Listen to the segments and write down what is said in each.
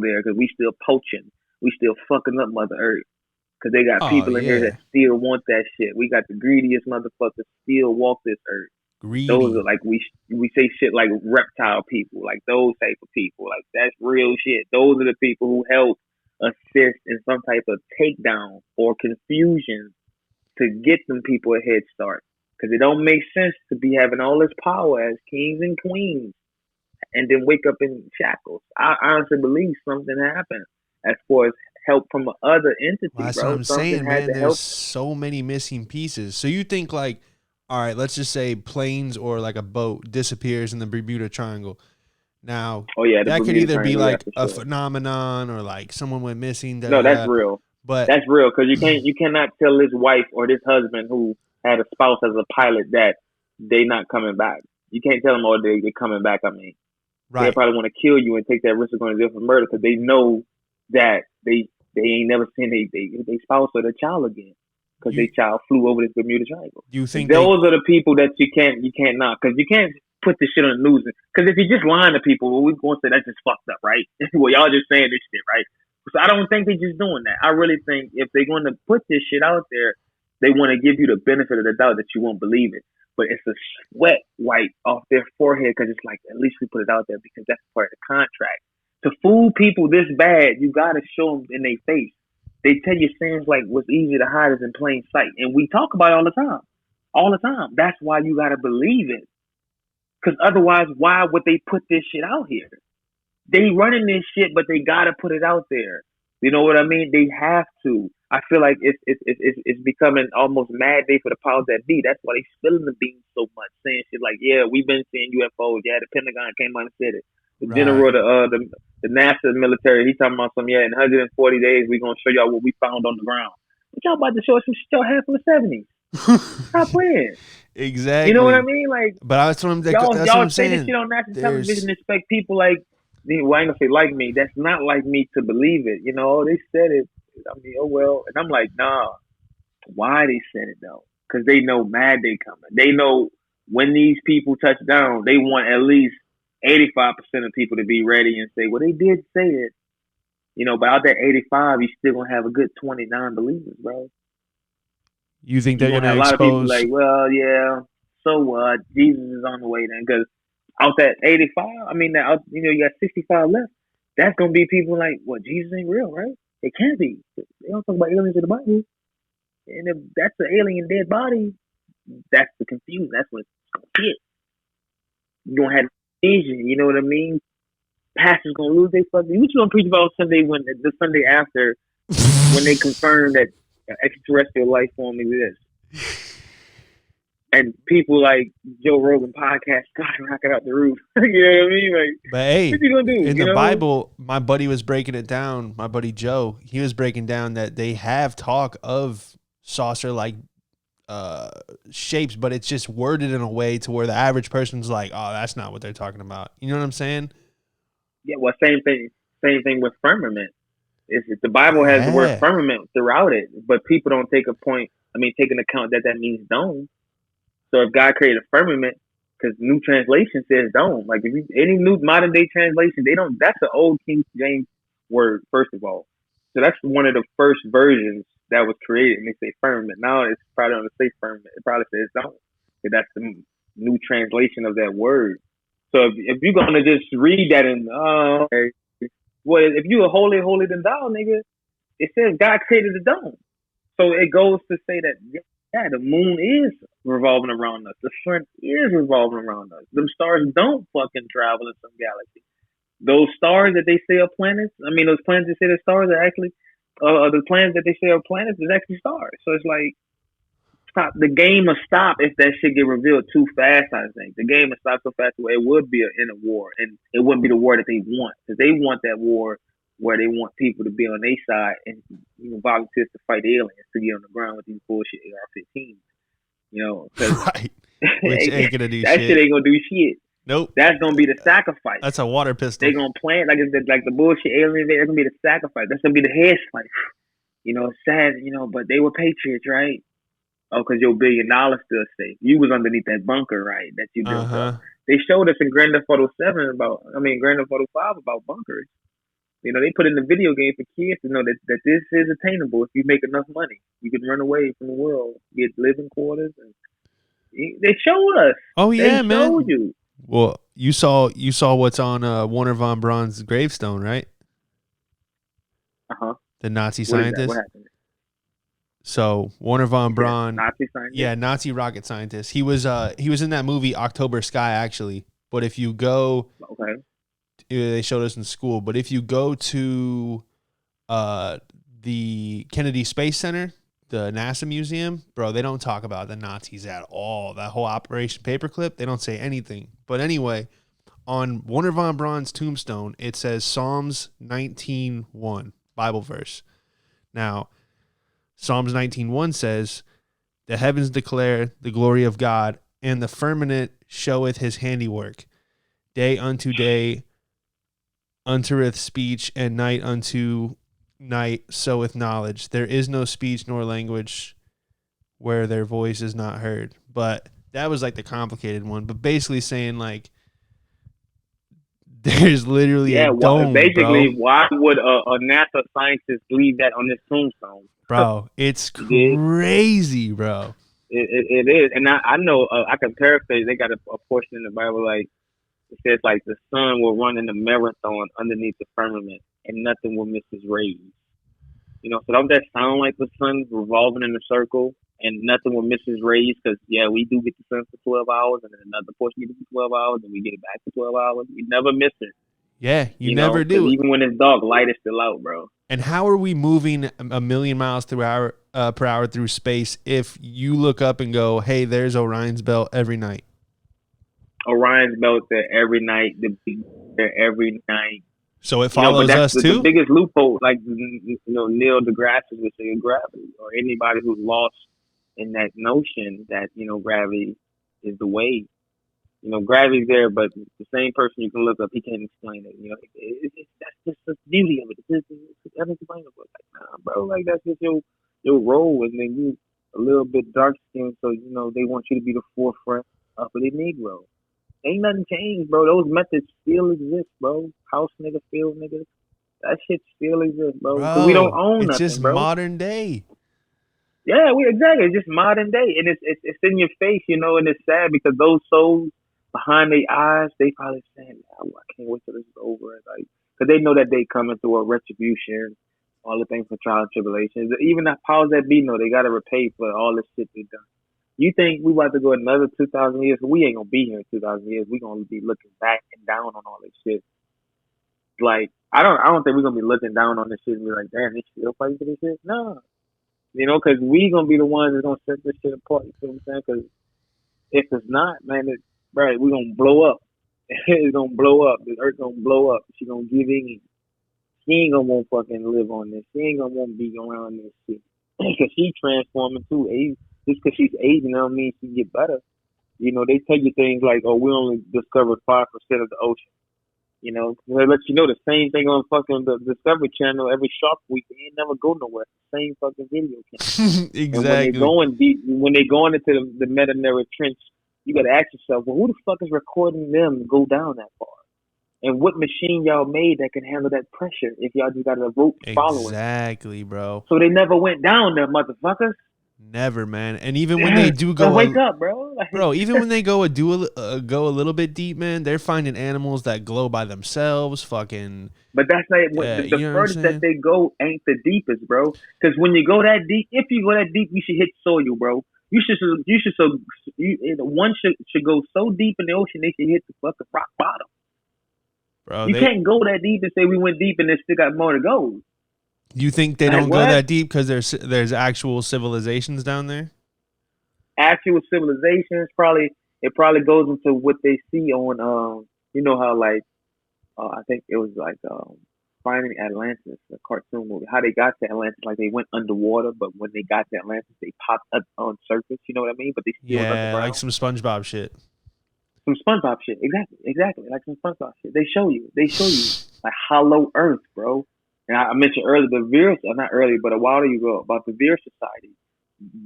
people there because we still poaching. We still fucking up Mother Earth. Because they got Oh people in here yeah, that still want that shit. We got the greediest motherfuckers still walk this earth. Those are greedy. like we say shit like reptile people, like those type of people. Like that's real shit. Those are the people who help assist in some type of takedown or confusion to get them people a head start. Because it don't make sense to be having all this power as kings and queens and then wake up in shackles. I honestly believe something happened as far as help from other Well, entity, that's what bro. I'm Something saying, had man. to There's help. so many missing pieces. So you think like, all right, let's just say planes or like a boat disappears in the Bermuda Triangle. Now Oh yeah, the that could Bermuda either be Triangle, yeah, like for a sure. phenomenon or like someone went missing. Da No, da that's da. real. But That's real because you cannot tell this wife or this husband who had a spouse as a pilot that they not coming back. You can't tell them, oh, they're coming back. I mean, they'll right, probably want to kill you and take that risk of going to jail for murder because they know that they ain't never seen they spouse or their child again because their you child flew over this Bermuda Triangle. you think they? Those are the people that you can't knock because you can't put this shit on the news because if you just lying to people, well, we going to say that's just fucked up, right? Well, y'all just saying this shit, right? So I don't think they're just doing that. I really think if they're going to put this shit out there, they want to give you the benefit of the doubt that you won't believe it. But it's a sweat wipe off their forehead because it's like at least we put it out there because that's part of the contract. To fool people this bad, you got to show them in their face. They tell you things like what's easy to hide is in plain sight, and we talk about it all the time. That's why you got to believe it, because otherwise, why would they put this shit out here? They running this shit, but they gotta put it out there. You know what I mean? They have to. I feel like it's becoming almost mad day for the powers that be. That's why they spilling the beans so much, saying shit like, "Yeah, we've been seeing UFOs. Yeah, the Pentagon came out and said it. The general, Right. the NASA military, he talking about some. Yeah, in 140 days, we gonna show y'all what we found on the ground. But y'all about to show us some shit y'all had from the 70s. Stop playing. You know what I Exactly. mean? Like But that's what I'm. That's what y'all I'm say this shit saying. on national television There's and expect people like, well, I ain't gonna say like me. That's not like me to believe it. You know, they said it. I mean, oh well. And I'm like, nah. Why they said it though? Because they know mad they coming. They know when these people touch down, they want at least 85% of people to be ready and say, well, they did say it. You know, but out that 85, you still gonna have a good 20 non-believers, bro. you think You're they're gonna gonna have a lot of people expose? like, well, yeah, so what? Jesus is on the way then, because out that 85, I mean, that you got 65 left. That's gonna be people like, well, Jesus ain't real, right? It can't be. They don't talk about aliens in the Bible, and if that's an alien dead body, that's the confusion. That's what it's gonna hit. You gonna have vision. You know what I mean? Pastors gonna lose their fucking. What you gonna preach about Sunday when the Sunday after when they confirm that extraterrestrial life form exists? And people like Joe Rogan podcast skyrocket out the roof. You know what I mean? Like, But what hey, you gonna do? in You the know? Bible, my buddy was breaking it down. My buddy Joe, he was breaking down that they have talk of saucer like uh shapes, but it's just worded in a way to where the average person's like, oh, that's not what they're talking about. You know what I'm saying? Yeah. Well, same thing. Same thing with firmament. The Bible has the word Yeah. firmament throughout it, but people don't take a point. I mean, take into account that that means dome. So if God created a firmament, because New Translation says dome. Like if you, any new modern day translation, they don't. That's an old King James word, first of all. So that's one of the first versions that was created, and they say firmament. Now it's probably on the say firmament. It probably says dome. That's the new translation of that word. So if you're gonna just read that and okay, well, if you are holy, holy than thou, nigga, it says God created the dome. So it goes to say that yeah, the moon is revolving around us. The sun is revolving around us. Them stars don't fucking travel in some galaxy. Those stars that they say are planets, I mean, those planets that say they're stars are actually, the planets that they say are planets is actually stars. So it's like, stop. The game will stop if that shit get revealed too fast. I think the game will stop so fast where it would be in a war, and it wouldn't be the war that they want because they want that war where they want people to be on their side and volunteers to fight aliens to get on the ground with these bullshit AR-15s. You know, because Right. Which ain't gonna do that shit shit. ain't gonna do shit. Nope. That's gonna be the sacrifice. That's a water They pistol. gonna plant like the bullshit alien. That's gonna be the sacrifice. That's gonna be the head slice. You know, it's sad. You know, but they were patriots, right? Oh, because your $1 billion still safe. You was underneath that bunker, right? That you built up. Uh-huh. They showed us in Grand Theft Auto 7 about, I mean, Grand Theft Auto 5 about bunkers. You know, they put in the video game for kids to know that this is attainable if you make enough money. You can run away from the world, get living quarters, and they showed us. Oh They yeah, showed man. you. Well, you saw what's on Warner von Braun's gravestone, right? Uh-huh. The Nazi What is that? What scientist. happened? So Warner von You said Braun, Nazi scientist? yeah, Nazi rocket scientist. He was in that movie October Sky actually. But if you go, Okay. they showed us in school. But if you go to the Kennedy Space Center, the NASA museum, bro, they don't talk about the Nazis at all. That whole Operation Paperclip, they don't say anything. But anyway, on Warner von Braun's tombstone, it says Psalms 19:1, Bible verse. Now, Psalms 19:1 says, "The heavens declare the glory of God, and the firmament showeth his handiwork. Day unto day uttereth speech, and night unto night soweth knowledge. There is no speech nor language where their voice is not heard." But that was like the complicated one. But basically saying like there's literally a dome, basically, bro. why would a NASA scientist leave that on his tombstone? Bro, it's You dig? crazy, bro. It is, and I know I can paraphrase. They got a portion in the Bible like it says like the sun will run in a marathon underneath the firmament, and nothing will miss his rays. You know, so don't that sound like the sun revolving in a circle, and nothing will miss his rays? Because yeah, we do get the sun for 12 hours, and then another portion gets it for 12 hours, and we get it back for 12 hours. We never miss it. Yeah, you know, never 'cause do. even when it's dark, light is still out, bro. And how are we moving a million miles per hour through space if you look up and go, hey, there's Orion's belt every night? Orion's belt there every night. The big there every night. So it follows but us that's too? the biggest loophole. Like Neil deGrasse would say, gravity, or anybody who's lost in that notion that gravity is the way. Gravity's there, but the same person you can look up, he can't explain it. That's just the beauty of it. It's unexplainable. Like, nah, bro, like that's just your role, and then you a little bit dark skinned, so they want you to be the forefront of the Negro. Ain't nothing changed, bro. Those methods still exist, bro. House nigga, field nigga, that shit still exists, bro. So we don't own it's nothing, just bro. modern day. Yeah, exactly. It's just modern day, and it's in your face, and it's sad because those souls behind their eyes, they probably saying, I can't wait till this is over. Like, because they know that they coming through a retribution, all the things for trial and tribulations. Even the powers that be know they got to repay for all this shit they done. You think we about to go another 2,000 years? We ain't going to be here in 2,000 years. We going to be looking back and down on all this shit. Like, I don't think we're going to be looking down on this shit and be like, damn, they still fighting for this shit? No. Because we going to be the ones that's going to set this shit apart. You feel what I'm saying? Because if it's not, man, right, we're going to blow up. It's going to blow up. The earth going to blow up. She going to give in. She ain't going to want fucking live on this. She ain't going to want to be around this shit. Because she transforming too. Just because she's aging don't mean she get better. They tell you things like, oh, we only discovered 5% of the ocean. They let you know the same thing on fucking the Discovery Channel every Shark Week. They ain't never go nowhere. Same fucking video. Exactly. And when they're going deep, when they're going into the Meta Trench, you got to ask yourself, well, who the fuck is recording them to go down that far? And what machine y'all made that can handle that pressure if y'all just got a rope following? Exactly, bro. So they never went down there, motherfuckers. Never, man. And even when they do go, wake up, bro. Bro, even when they go go a little bit deep, man, they're finding animals that glow by themselves. Fucking. But that's not the furthest that they go ain't the deepest, bro. Because when you go that deep, if you go that deep, you should hit soil, bro. One should go so deep in the ocean they should hit the fucking rock bottom. Bro, you can't go that deep and say we went deep and there's still got more to go. You think they don't go that deep because there's actual civilizations down there? Actual civilizations, it probably goes into what they see on how like I think it was like Finding Atlantis, the cartoon movie. How they got to Atlantis, like they went underwater, but when they got to Atlantis, they popped up on surface. You know what I mean? But they still underground. Like some SpongeBob shit. Some SpongeBob shit, exactly, like some SpongeBob shit. They show you like hollow Earth, bro. And I mentioned earlier not earlier, but a while ago about the Veer Society.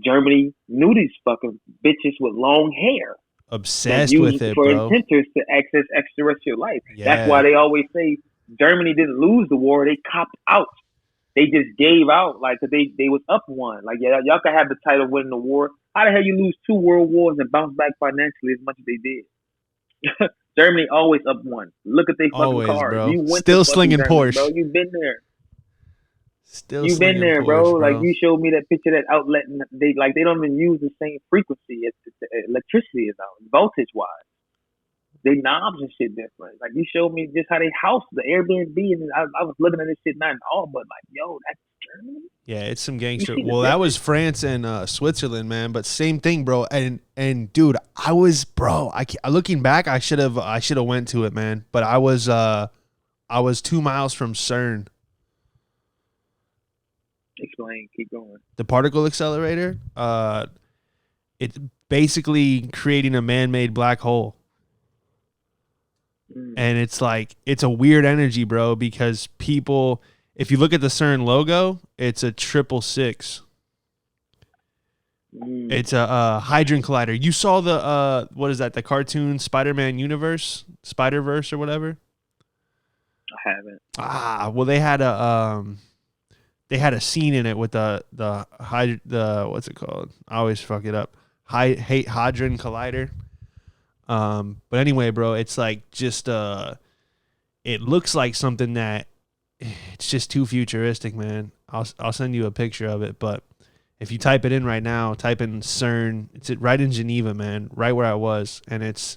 Germany knew these fucking bitches with long hair. Obsessed with it, for bro. inventors to access extraterrestrial life. Yeah. That's why they always say Germany didn't lose the war; they copped out. They just gave out, like, 'cause they was up one. Like, yeah, y'all can have the title winning the war. How the hell you lose 2 world wars and bounce back financially as much as they did? Germany always up one. Look at they fucking Always, cars. bro. You went to Still fucking slinging Germany, bro. Porsche. You been there. Still You been slinging there, bro. Porsche, Like, bro. you showed me that picture, that outlet, and they don't even use the same frequency as the electricity is out, voltage wise. They knobs and shit different. Like, you showed me just how they house the Airbnb, and I was looking at this shit not in all, but like, yo, that's Germany. Yeah, it's some You gangster. see the Well, that was difference? France and Switzerland, man. But same thing, bro. And dude, I was, bro. Looking back, I should have went to it, man. But I was 2 miles from CERN, Explain. Keep going. the particle accelerator. It's basically creating a man-made black hole. Mm. And it's like, it's a weird energy, bro, because people, if you look at the CERN logo, it's a 666. Mm. It's a Hadron Collider. You saw the what is that? The cartoon Spider-Man universe, Spider-Verse or whatever. I haven't. Well, they had a scene in it with the what's it called? I always fuck it up. Hadron Collider. But anyway, bro, it's like just it looks like something that it's just too futuristic, man. I'll send you a picture of it, but if you type it in right now, type in CERN, it's right in Geneva, man, right where I was, and it's,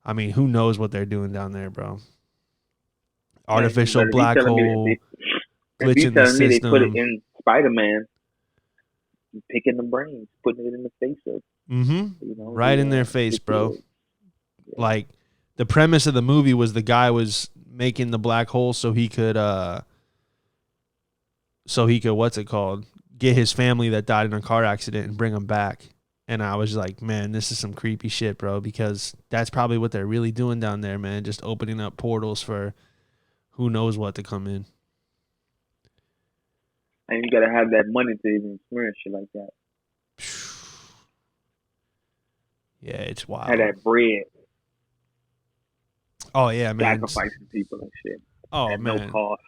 I mean, who knows what they're doing down there, bro? Artificial But black hole, if glitch you in the telling me they put it system. in Spider-Man, picking the brains, putting it in the face of, Right in their face, bro. Yeah. Like, the premise of the movie was the guy was making the black hole so he could what's it called, get his family that died in a car accident and bring them back. And I was like, man, this is some creepy shit, bro, because that's probably what they're really doing down there, man, just opening up portals for who knows what to come in. And you gotta have that money to even experience shit like that. Yeah, it's wild. Have that bread. Oh yeah, man. Sacrificing people and shit. Oh at man. no cost.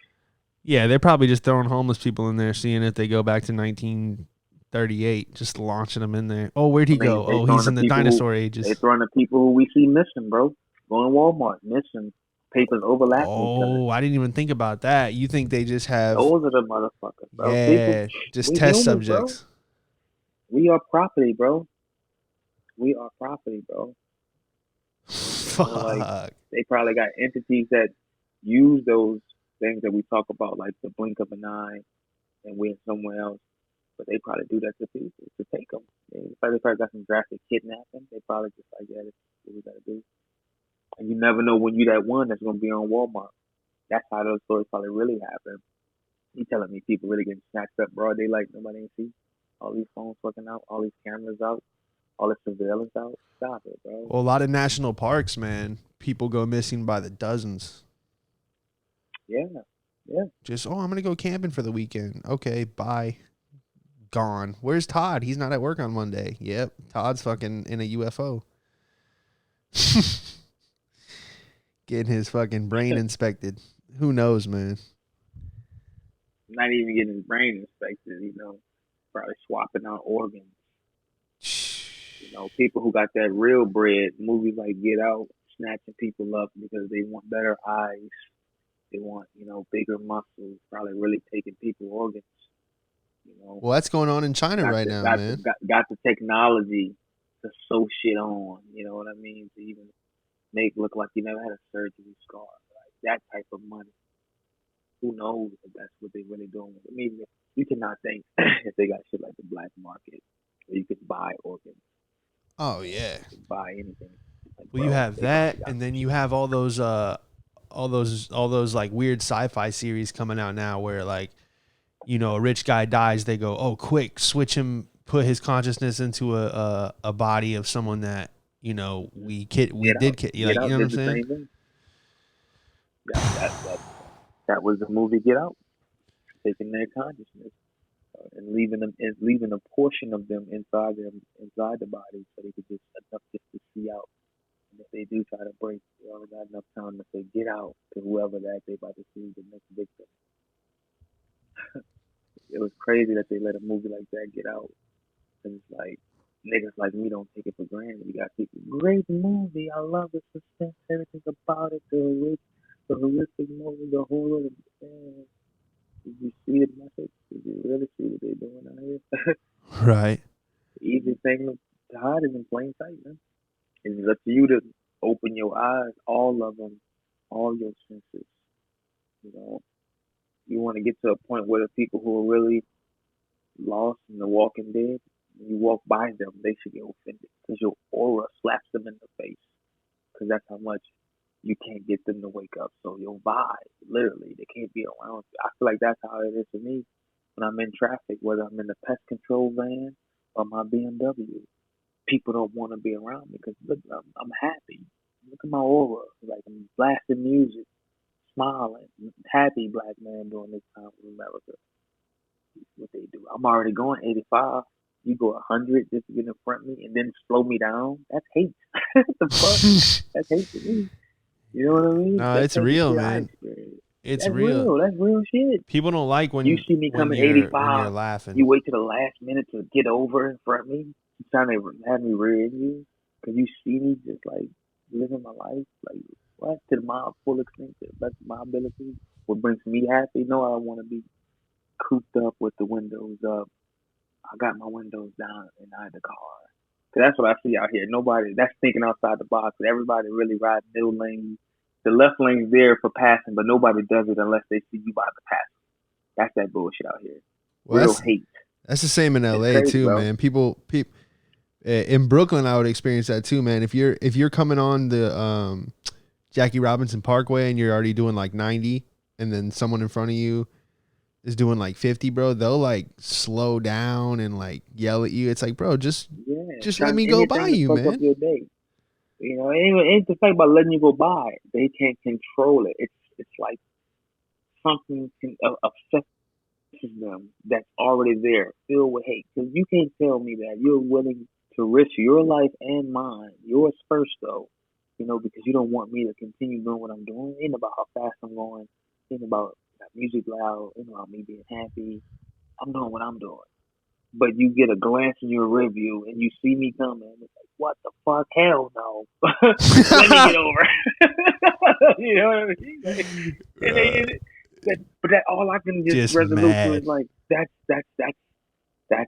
Yeah, they're probably just throwing homeless people in there, seeing if they go back to 1938, just launching them in there. Oh, where'd he go? Oh, he's in the dinosaur ages. They throwing the people who we see missing, bro. Going to Walmart, missing. Papers overlapping each other. Oh, I didn't even think about that. You think they just have... Those are the motherfuckers, bro. Yeah, people, just test humans, subjects. Bro. We are property, bro. We are property, bro. Fuck. Like, they probably got entities that use those things that we talk about, like the blink of an eye, and we're somewhere else. But they probably do that to people to take them. They probably got some drastic kidnapping. They probably just like, yeah, this is what we gotta do. And you never know when you that one that's gonna be on Walmart. That's how those stories probably really happen. You telling me people really getting snatched up broad daylight, nobody ain't see? All these phones working out, all these cameras out, all this surveillance out. Stop it, bro. Well, a lot of national parks, man, people go missing by the dozens. Yeah. Just, I'm gonna go camping for the weekend. Okay, bye. Gone. Where's Todd? He's not at work on Monday. Yep, Todd's fucking in a UFO. Getting his fucking brain inspected. Who knows, man? Not even getting his brain inspected, probably swapping out organs. People who got that real bread, movies like Get Out, snatching people up because they want better eyes. They want, bigger muscles, probably really taking people organs. Well, that's going on in China right now, man. Got the technology to sew shit on, you know what I mean? To even make look like you never had a surgery scar. Like that type of money. Who knows if that's what they're really doing? I mean, you cannot think if they got shit like the black market where you could buy organs. Oh yeah. You can buy anything. Like, well, you have that, and then you have all those like weird sci-fi series coming out now where like, a rich guy dies, they go, oh, quick, switch him, put his consciousness into a body of someone that, we did, like, you know what I'm saying? That was the movie Get Out. Taking their consciousness and leaving a portion of them inside the body so they could just enough just to see out. And if they do try to break, they only got enough time to say get out to whoever that they about to see the next victim. It was crazy that they let a movie like that get out. And it's like niggas like me don't take it for granted. You got people, great movie. I love the suspense, everything about it, the horrific movie, the horror. Man, did you see the message? Did you really see what they're doing out here? Right. The easy thing to hide is in plain sight, man. It's up to you to open your eyes, all of them, all your senses. You know, you want to get to a point where the people who are really lost in the Walking Dead, when you walk by them, they should get offended because your aura slaps them in the face. Because that's how much you can't get them to wake up. So your vibe, literally, they can't be around you. I feel like that's how it is for me when I'm in traffic, whether I'm in the pest control van or my BMW. People don't want to be around me because look, I'm happy. Look at my aura. Like I'm blasting music, smiling, happy black man during this time in America. What they do. I'm already going 85. You go 100 just to get in front of me and then slow me down. That's hate. What the fuck? That's hate to me. You know what I mean? No, That's it's the real, shit I man. experienced. It's That's real. real. That's real shit. People don't like You see me when coming when you're 85. laughing. You wait to the last minute to get over in front of me. You trying to have me rear you because you see me just like living my life like what to my full extent, to the best of my ability. What brings me happy? No, I don't want to be cooped up with the windows up. I got my windows down inside the car. Cause that's what I see out here. Nobody that's thinking outside the box. Everybody really rides middle lanes. The left lane's there for passing, but nobody does it unless they see you about to pass. That's that bullshit out here. Well, Real hate. that's the same in It's LA crazy, too, bro. man. People in Brooklyn, I would experience that too, man. If you're coming on the Jackie Robinson Parkway and you're already doing like 90, and then someone in front of you is doing like 50, bro, they'll like slow down and like yell at you. It's like, bro, just let me go by Anything to you, fuck up man. your day. You know, it ain't the fact about letting you go by. They can't control it. It's like something obsesses them that's already there, filled with hate. Because you can't tell me that you're willing to risk your life and mine, yours first though, you know, because you don't want me to continue doing what I'm doing. It ain't about how fast I'm going. It ain't about that music loud. It ain't about me being happy. I'm doing what I'm doing. But you get a glance in your review and you see me coming. It's like, what the fuck? Hell no. Let me get over. You know what I mean? Like, but that all I can just Just resolution is mad. like that's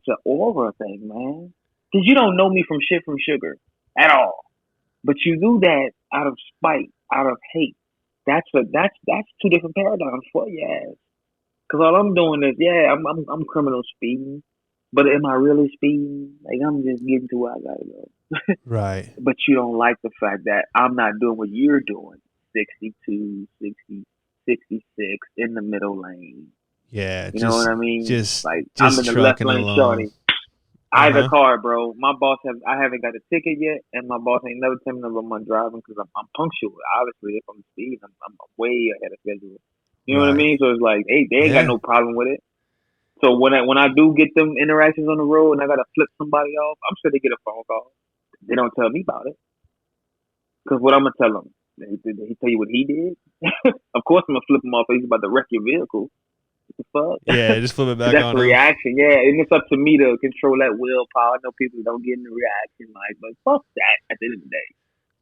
an aura thing, man. Because you don't know me from shit from sugar at all. But you do that out of spite, out of hate. That's two different paradigms for your ass. Because all I'm doing is, yeah, I'm criminal speeding, but am I really speeding? Like I'm just getting to where I gotta go. Right. But you don't like the fact that I'm not doing what you're doing. 62, 60, 66 in the middle lane. Yeah, You know what I mean? Like I'm just in the left trucking lane, along. shorty. Either Uh-huh. car, bro. I haven't got a ticket yet, and my boss ain't never telling me if I'm driving because I'm punctual. Obviously, if I'm speeding, I'm way ahead of schedule. You know what I Right. mean? So it's like, hey, they ain't got Yeah. no problem with it. So when I do get them interactions on the road and I gotta flip somebody off, I'm sure they get a phone call. They don't tell me about it because what I'm gonna tell them? Did he tell you what he did? Of course I'm gonna flip him off. He's about to wreck your vehicle. What the fuck? Yeah, just flip it Cause back that's on the them. reaction, yeah. And it's up to me to control that willpower. I know people don't get in the reaction, like, but fuck that at the end of the day.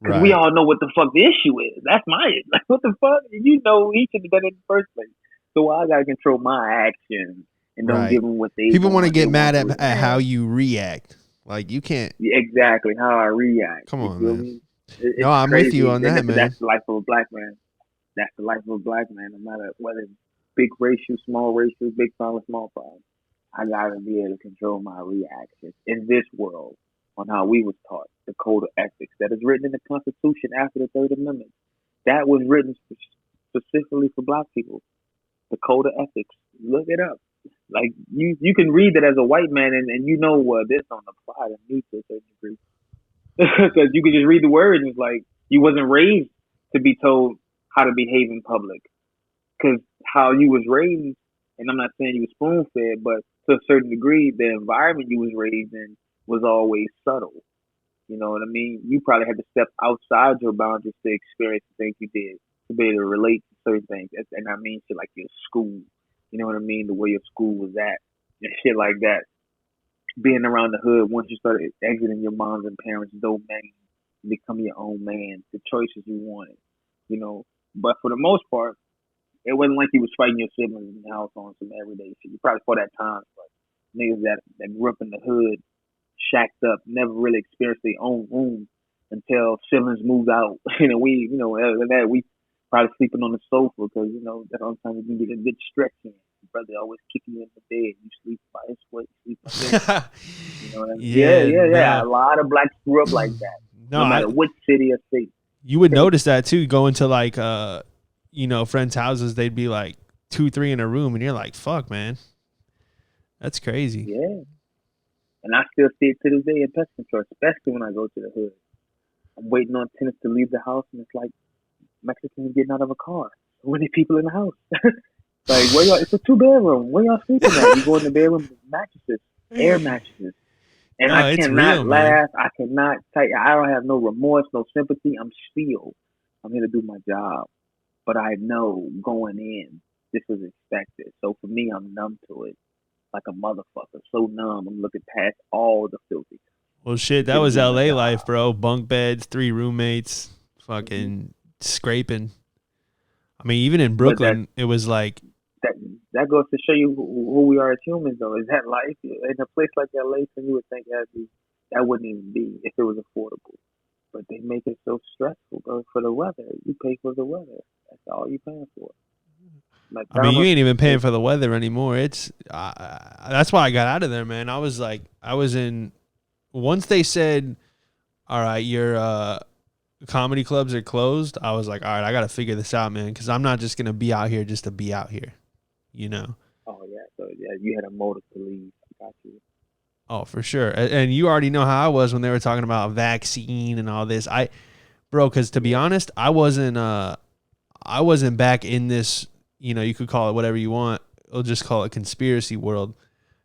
Because we Right. all know what the fuck the issue is. That's my like, what the fuck? You know he should have done it in the first place. So I gotta control my actions and don't give Right. them what they People want to want. They get mad want to, at how you react. Like you can't. yeah, exactly how I react. Come You on, feel man. me? No, It's I'm with you crazy, on and that, that's man. the life of a black man. That's the life of a black man. No matter whether it's big racial, small racial, big problem, small problem. I gotta be able to control my reactions in this world on how we was taught the code of ethics that is written in the Constitution after the Third Amendment. That was written specifically for black people. The code of ethics. Look it up. Like you can read that as a white man and you know this don't apply to me to a certain degree because you can just read the words and it's like you wasn't raised to be told how to behave in public because how you was raised, and I'm not saying you was spoon fed, but to a certain degree, the environment you was raised in was always subtle. You know what I mean? You probably had to step outside your boundaries to experience the things you did, to be able to relate to certain things. And I mean shit like your school. You know what I mean? The way your school was at and shit like that. Being around the hood, once you started exiting your mom's and parents' domain, become your own man, the choices you wanted, you know. But for the most part, it wasn't like you was fighting your siblings in the house on some everyday shit. You probably fought at times, but niggas that grew up in the hood, shacked up, never really experienced their own room until siblings moved out. Other than that, we probably sleeping on the sofa because, that's the only time you can get a good stretch in. Your brother always kicking you in the bed. You sleep by his foot, you sleep by his foot. You know what I mean? Yeah. A No, lot of blacks grew up like that, no, no matter which city or state. you would notice that too. Going to like, friends' houses, they'd be like 2-3 in a room, and you're like, "Fuck, man, that's crazy." Yeah. And I still see it to this day in pest control, especially when I go to the hood. I'm waiting on tenants to leave the house, and it's like Mexicans getting out of a car. So many people in the house. Like, where y'all? It's a 2-bedroom. Where y'all sleeping at? You go in the bedroom with mattresses, air mattresses. And No, I it's cannot real, laugh. Man. I cannot take. I don't have no remorse, no sympathy. I'm here to do my job. But I know going in, this was expected. So for me, I'm numb to it. Like a motherfucker. So numb. I'm looking past all the filthy. Well, shit, that was LA life, bro. Bunk beds, 3 roommates, fucking scraping. I mean, even in Brooklyn, it was like that goes to show you who we are as humans, though. Is that life in a place like LA? So you would think that wouldn't even be if it was affordable. But they make it so stressful, bro. For the weather, you pay for the weather. That's all you paying for. I mean, you ain't even paying for the weather anymore. It's that's why I got out of there, man. I was in. Once they said, "All right, your comedy clubs are closed," I was like, "All right, I got to figure this out, man, because I'm not just gonna be out here just to be out here." Oh yeah, so yeah, you had a motive to leave. I got you. Oh, for sure. And you already know how I was when they were talking about vaccine and all this. Because to be honest, I wasn't back in this. You could call it whatever you want. We'll just call it conspiracy world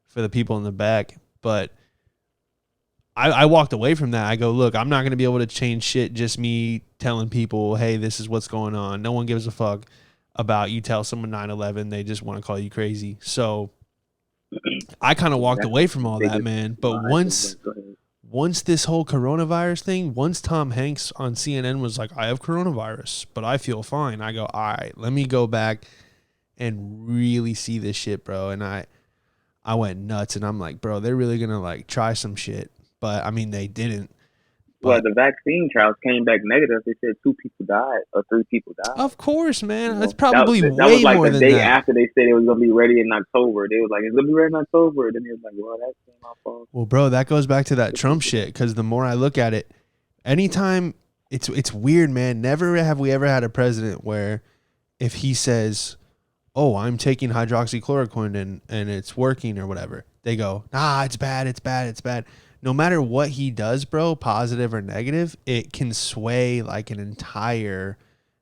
for the people in the back. But I walked away from that. I go, look, I'm not going to be able to change shit. Just me telling people, hey, this is what's going on. No one gives a fuck about you tell someone 9/11. They just want to call you crazy. So I kind of walked away from all that, man. But once this whole coronavirus thing, once Tom Hanks on CNN was like, I have coronavirus, but I feel fine. I go, all right, let me go back and really see this shit, bro. And I went nuts, and I'm like, bro, they're really going to like try some shit. But I mean, they didn't. Well, the vaccine trials came back negative. They said 2 people died or 3 people died. Of course, man. That's probably way more than that. That was like the day after they said it was going to be ready in October. They was like, it's going to be ready in October. And then they was like, well, that's my fault. Well, bro, that goes back to that Trump shit, because the more I look at it, anytime, it's weird, man. Never have we ever had a president where if he says, oh, I'm taking hydroxychloroquine and it's working or whatever, they go, nah, it's bad, it's bad, it's bad. No matter what he does, bro, positive or negative, it can sway like an entire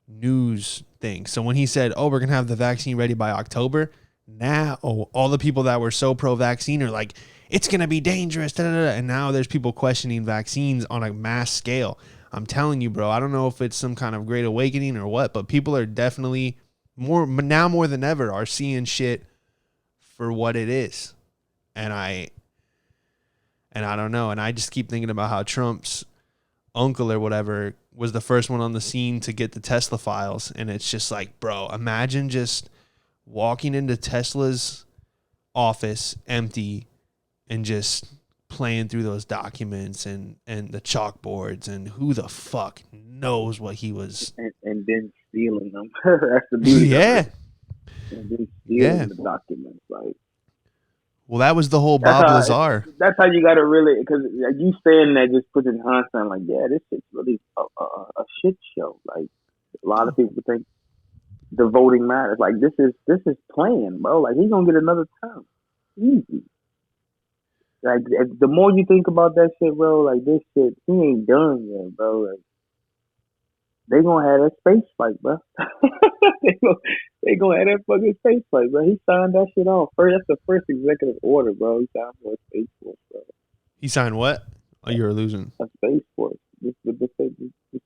news thing. So when he said, oh, we're going to have the vaccine ready by October, now all the people that were so pro-vaccine are like, it's going to be dangerous. Da, da, da. And now there's people questioning vaccines on a mass scale. I'm telling you, bro, I don't know if it's some kind of great awakening or what, but people are definitely more than ever are seeing shit for what it is. And I don't know. And I just keep thinking about how Trump's uncle or whatever was the first one on the scene to get the Tesla files. And it's just like, bro, imagine just walking into Tesla's office empty and just playing through those documents and the chalkboards, and who the fuck knows what he was. And then stealing them. That's the beauty. Yeah. And then stealing the documents. Like, well, that was the whole Bob Lazar. That's how you got to really, because you saying that just puts it in hindsight, like, yeah, this is really a shit show. Like, a lot of people think the voting matters. Like, this is playing, bro. Like, he's gonna get another term, easy. Like, the more you think about that shit, bro, like, this shit, he ain't done yet, bro. Like, they gonna have that space fight, bro. they gonna have that fucking space fight, bro. He signed that shit off. That's the first executive order, bro. He signed for a space force, bro. He signed what? Oh, you're losing. A space force. The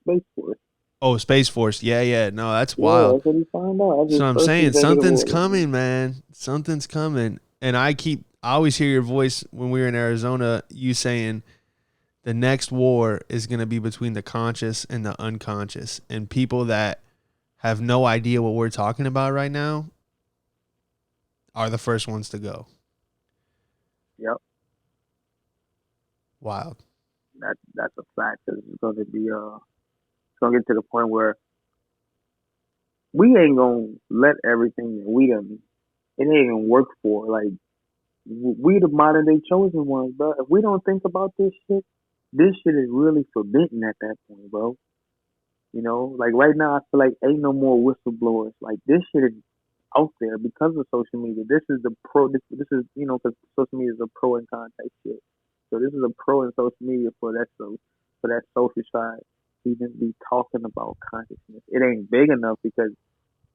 space force. Oh, Space Force. Yeah, yeah. No, that's Yeah, wild. that's what he found out. That's So his I'm first saying executive something's order. coming, man. Something's coming. And I always hear your voice when we were in Arizona, you saying the next war is going to be between the conscious and the unconscious. And people that have no idea what we're talking about right now are the first ones to go. Yep. Wild. That's a fact. It's going to be it's going to get to the point where we ain't gonna let everything that we done. It ain't gonna work for. Like we the modern day chosen ones, bro. If we don't think about this shit is really forbidden at that point, bro. You know, like right now, I feel like ain't no more whistleblowers. Like this shit is out there because of social media. This is the pro. This is because social media is a pro and con type shit. So this is a pro in social media for that social side. To even be talking about consciousness. It ain't big enough because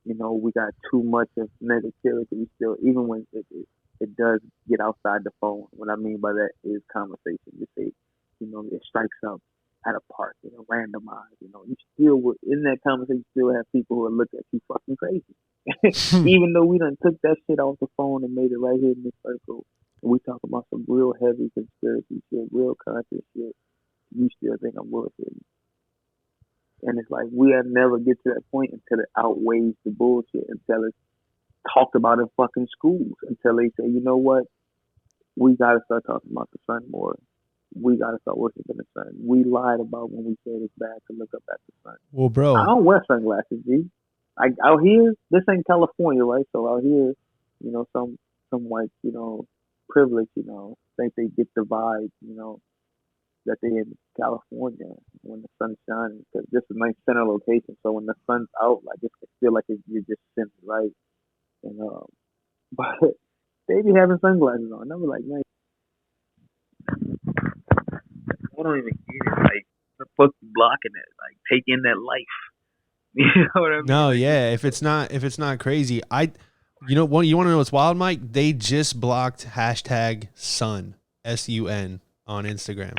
we got too much of negativity still, even when it does get outside the phone. What I mean by that is conversation. You say, it strikes up at a park, randomized, you still would, in that conversation, you still have people who will look at you fucking crazy. Even though we done took that shit off the phone and made it right here in this circle, and we talk about some real heavy conspiracy shit, real conscious shit, you still think I'm bullshitting. And it's like we'll never get to that point until it outweighs the bullshit, until it's talked about in fucking schools, until they say, you know what, we gotta start talking about the sun more. We gotta start worshiping the sun. We lied about when we said it's bad to look up at the sun. Well, I bro. don't wear sunglasses, G. Out here, this ain't California, right? So out here, some white, privilege, think they get the vibe, that they in California when the sun's shining, because this is a nice center location. So when the sun's out, like it feel like you're just centered, right? And but they be having sunglasses on. I was like, man, I don't even get it. Like, the fuck you blocking it? Like, take in that life. You know what I mean? No, Like, yeah. If it's not crazy, what you want to know what's wild, Mike? They just blocked hashtag sun SUN on Instagram.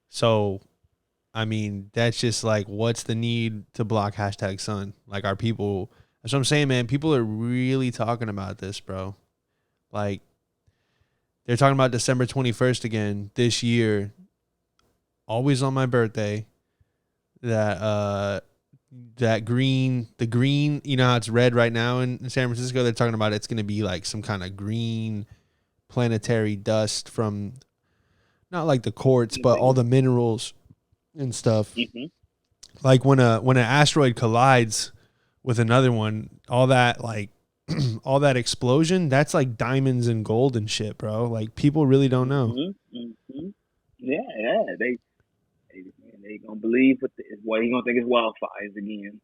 So, I mean, that's just like, what's the need to block hashtag sun? Like, our people. That's what I'm saying, man. People are really talking about this, bro. Like, they're talking about December 21st again this year, always on my birthday. That green, how it's red right now in San Francisco. They're talking about it's going to be like some kind of green planetary dust from not like the quartz, but all the minerals and stuff. mm-hmm. Like when an asteroid collides with another one, all that like all that explosion, that's like diamonds and gold and shit, bro. Like people really don't know. Mm-hmm. Mm-hmm. Yeah, they gonna believe what he gonna think it's wildfires again.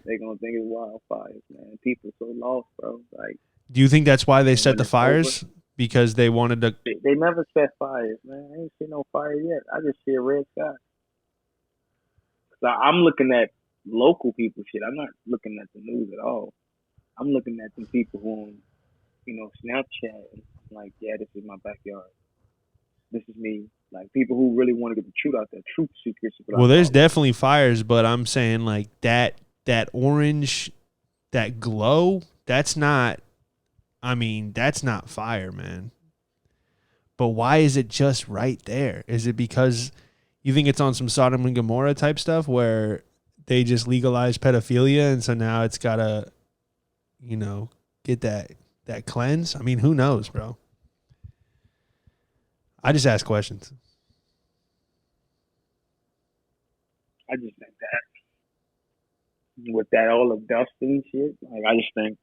they gonna think it's wildfires, man. People so lost, bro. Like, do you think that's why they and set when the it's over, fires? Because they wanted to. they never set fires, man. I ain't seen no fire yet. I just see a red sky. So I'm looking at local people shit. I'm not looking at the news at all. I'm looking at some people who on, Snapchat and like, yeah, this is my backyard. This is me. Like people who really want to get the truth out there, truth seekers. Well, there's definitely fires, but I'm saying like that orange, that glow, that's not. I mean, that's not fire, man. But why is it just right there? Is it because you think it's on some Sodom and Gomorrah type stuff where they just legalized pedophilia and so now it's gotta, get that cleanse? I mean, who knows, bro? I just ask questions. I just think that with that all of dust and shit, like I just think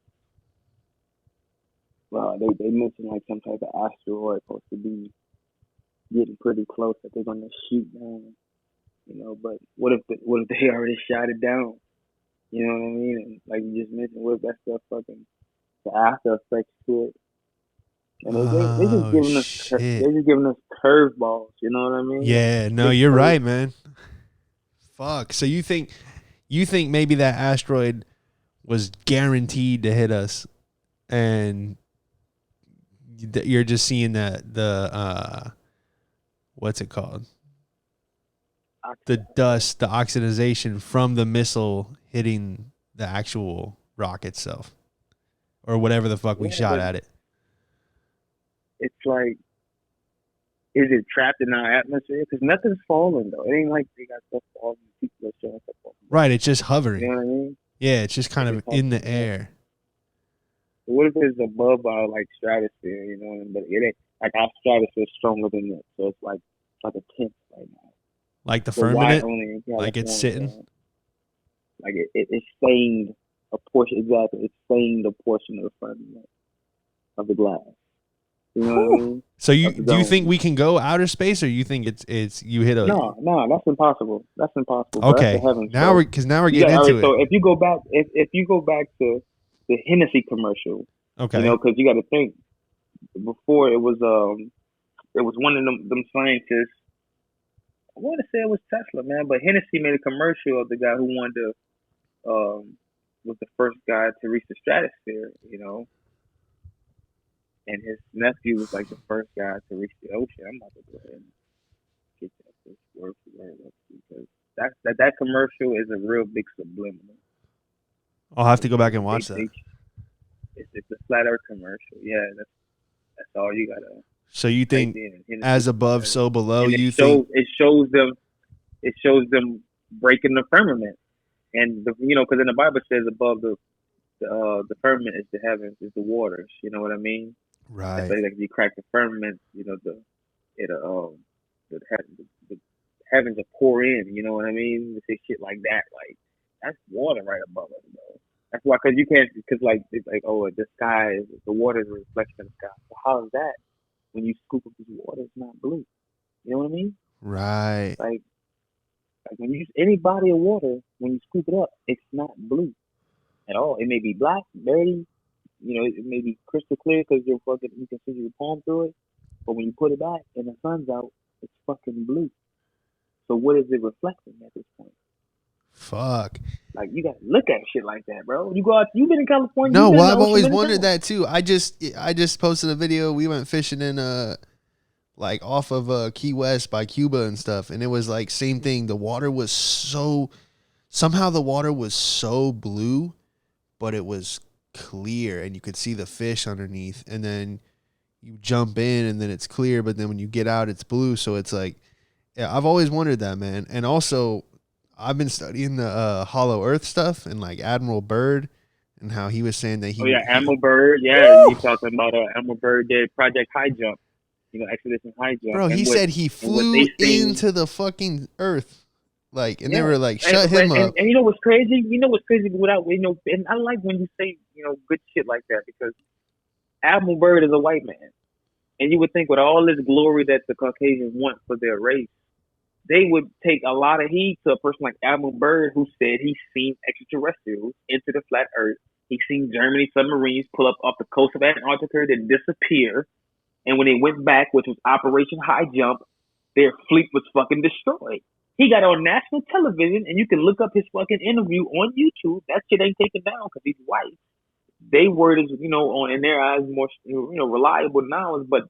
they mentioned like some type of asteroid supposed to be getting pretty close that they're gonna shoot down. But what if they already shot it down? You know what I mean? And like you just mentioned, what if that stuff fucking the after effects to it? And they just giving us they just giving us curveballs. You know what I mean? Yeah, no, you're right, man. Fuck. So you think maybe that asteroid was guaranteed to hit us, and you're just seeing the what's it called? The dust, the oxidization from the missile hitting the actual rock itself, or whatever the fuck we shot at it. It's like, is it trapped in our atmosphere? Because nothing's falling though. It ain't like they got stuff falling. People are showing stuff falling. Right, it's just hovering. You know what I mean? Yeah, it's just kind of in the air. What if it's above our like stratosphere? You know what I mean? But it ain't like our stratosphere is stronger than it, so it's like a tenth right now. Like the firmament, like it's sitting. Like it's stained a portion. Exactly, it's stained a portion of the firmament of the glass. You know what I mean? So do you think we can go outer space, or you think it's you hit a no? That's impossible. That's impossible. Okay, now we're getting into it. So if you go back, if you go back to the Hennessy commercial, okay, you know, because you got to think before it was one of them scientists. I want to say it was Tesla, man, but Hennessy made a commercial of the guy who wanted to was the first guy to reach the stratosphere, you know. And his nephew was like the first guy to reach the ocean. I'm about to go ahead and get that word for word because that commercial is a real big subliminal. I'll have to go back and watch that. It's a flat Earth commercial. Yeah, that's all you gotta. So you think as above, so below? It shows them breaking the firmament, and because in the Bible it says above the firmament is the heavens, is the waters. You know what I mean? Right. Like if you crack the firmament, the heavens will pour in. You know what I mean? They say shit like that. Like that's water right above us, bro. That's why, because you can't, because like it's like, oh, the sky is, the water is a reflection of the sky. So how is that? When you scoop up this water, it's not blue. You know what I mean? Right. Like when you use any body of water, when you scoop it up, it's not blue at all. It may be black, dirty, it may be crystal clear because you can see your palm through it. But when you put it back and the sun's out, it's fucking blue. So what is it reflecting at this point? Fuck. Like you gotta look at shit like that, bro. You go out. You been in California? No, well, I've always wondered that too. I just posted a video. We went fishing in like off of Key West by Cuba and stuff, and it was like same thing. The water was so blue, but it was clear, and you could see the fish underneath. And then you jump in, and then it's clear, but then when you get out, it's blue. So it's like, yeah, I've always wondered that, man. And also, I've been studying the Hollow Earth stuff and like Admiral Byrd and how he was saying that he. Oh yeah, Admiral Byrd. Yeah, you talking about Admiral Byrd did Project High Jump, Expedition High Jump. Bro, he said he flew into the fucking Earth, like, and they were like, shut him up. And you know what's crazy? And I like when you say good shit like that, because Admiral Byrd is a white man, and you would think with all this glory that the Caucasians want for their race, they would take a lot of heed to a person like Admiral Byrd, who said he's seen extraterrestrials into the flat Earth. He's seen Germany submarines pull up off the coast of Antarctica, then disappear. And when they went back, which was Operation High Jump, their fleet was fucking destroyed. He got on national television, and you can look up his fucking interview on YouTube. That shit ain't taken down because he's white. They word is, in their eyes more, reliable knowledge, but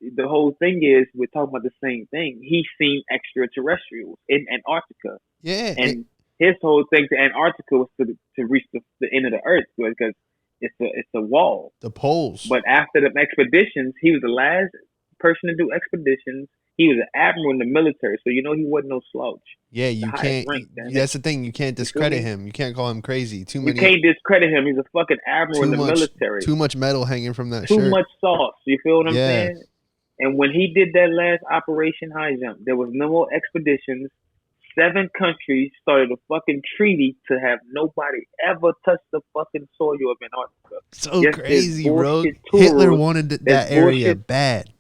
the whole thing is we're talking about the same thing. He's seen extraterrestrials in Antarctica. Yeah. And his whole thing to Antarctica was to reach the end of the Earth, because it's a wall. The poles. But after the expeditions, he was the last person to do expeditions. He was an admiral in the military, so he wasn't no slouch. Yeah, you can't. That's the thing. You can't discredit him. You can't call him crazy. You can't discredit him. He's a fucking admiral in the military. Too much metal hanging from that shirt. Too much sauce. You feel what I'm saying? And when he did that last Operation High Jump, there was no more expeditions. 7 countries started a fucking treaty to have nobody ever touch the fucking soil of Antarctica. So crazy, bro. Hitler wanted that area bad.